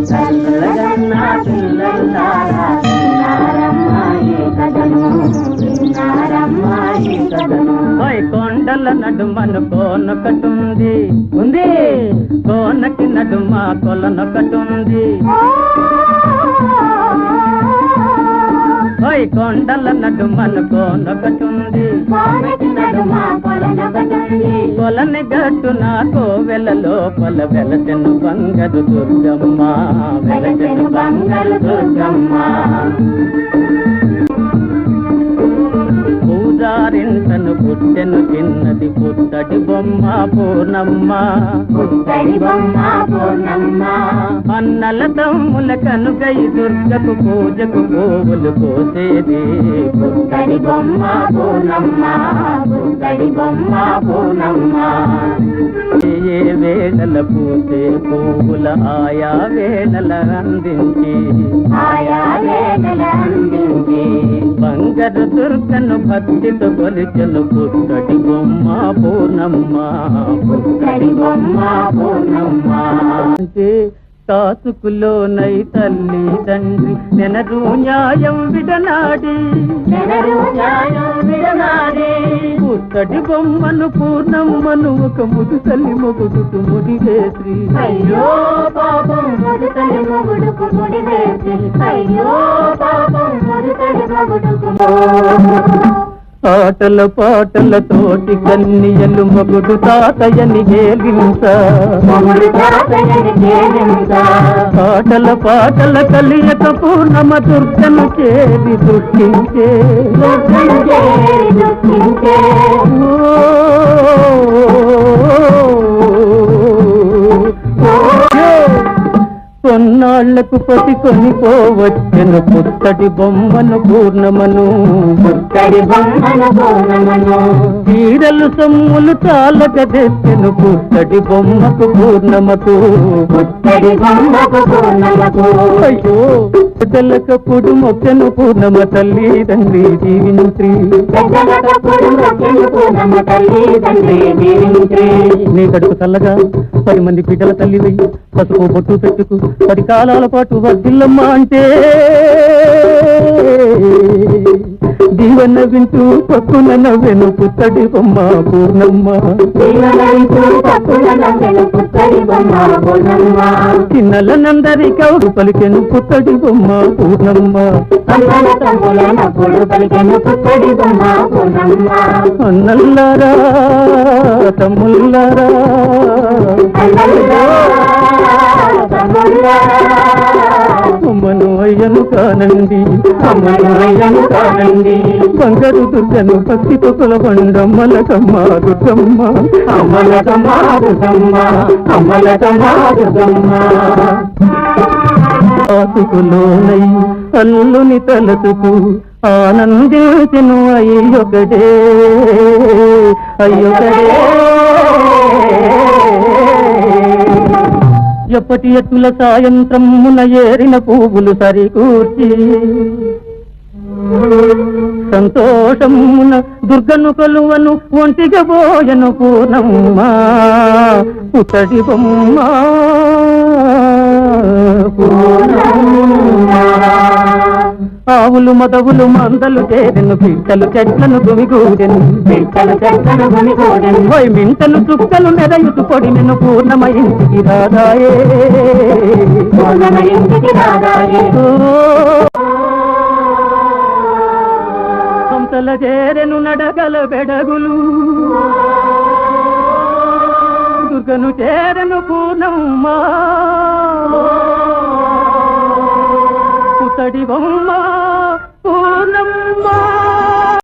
చల్లగన్నా పిల్లల్లారా విన్నారమ్మాయి కథను విన్నారమ్మాయి కథను కొండల నడుమను కోనొకటుంది ఉంది కోనకి నడుమ కొలనొకటుంది కొండల నడుమను కోనొకటుంది కొలని గట్టున కోవెల లోపల వెలసెను బంగారు దుర్గమ్మ వెలసెను బంగారు దుర్గమ్మ పూజారింటను పుట్టెను చిన్నది పుట్టడి బొమ్మ పూర్ణమ్మ పుట్టడి బొమ్మ పూర్ణమ్మ అన్నల తమ్ముల కనుగై దుర్గకు పూజకు పువ్వులు కోసేది పుట్టడి బొమ్మ పూర్ణమ్మ పుట్టడి బొమ్మ పూర్ణమ్మ ఏ వేళల పూసే పువ్వుల ఆయా వేళల అందించి ఆయా వేళల అందించి బంగారు దుర్గను భక్తితో కొలిచెను పుట్టడి బొమ్మ పూర్ణమ్మ పుట్టడి బొమ్మ పూర్ణమ్మ కాసుకులోనై తల్లి తండ్రి నెనరు న్యాయం విడనాడి పుట్టడి బొమ్మను పూర్ణమ్మను ఒక ముదుతల్లి మొగుడుకు ముడివేసి అయ్యో పాపం ముదుతల్లి మొగుడుకు ముడివేసి అయ్యో పాపం ముదుతల్లి మొగుడుకు ఆటల పాటల తోటి కన్నియలు మగుడు తాతయ్యని గేలించ ఆటల పాటల కలియక పూర్ణమ దుర్గను చేరి దుఃఖించే కొన్నాళ్లకు పసి కొనిపోవచ్చెను పుట్టడి బొమ్మను పూర్ణమను పుట్టడి బొమ్మను పూర్ణమను చీరలు సొమ్ములు చాలక తెచ్చెను పుట్టడి బొమ్మకు పూర్ణమకు పుట్టడి బొమ్మకు పూర్ణమకు అయ్యో పెద్దలకప్పుడు మొక్కను పూర్ణమ తల్లి తండ్రి దీవించి నీ కడుపు చల్లగా 10 మంది బిడ్డల తల్లివి పసుపు బొట్టు పెట్టుకు 10 కాలాల పాటు వర్ధిల్లమ్మ అంటే దీవెన వింటూ పక్కున నవ్వెను పుట్టడి బొమ్మ పూర్ణమ్మ చిన్నలనందరి కౌడు పలికెను పుట్టడి బొమ్మ పూర్ణమ్మ అన్నల్లారా తమ్ముల్లారా అమ్మను అయ్యను కానండి అమ్మను అయ్యను కానండి బంగారు దుర్గను భక్తితో కొలబండమ్మలకమ్మ దుర్గమ్మ అమ్మలకమ్మ దుర్గమ్మ అమ్మలకమ్మ దుర్గమ్మ ఆసుకులోనై అల్లుని తలచుకు ఆనందించెను అయ్యొకడే అయ్యొకడే ఎప్పటి ఎత్తుల సాయంత్రమున ఏరిన పువ్వులు సరికూర్చి సంతోషమున దుర్గను కొలువను ఒంటిగా పోయను పూర్ణమ్మ పుట్టడి బొమ్మ ఆవులు మదవులు మందలు చేరెను పిట్టలు చెట్లను గుమిగూడెను పిట్టలు చెట్లను గుమిగూడెను మింటలు చుక్కలు మెరయుతు పొడినెను పూర్ణమ ఇంటికి రాదాయే పూర్ణమ ఇంటికి రాదాయే హంసల చేరెను నడగల బెడగులు దుర్గను చేరెను పూర్ణమ్మ పుట్టడి బొమ్మ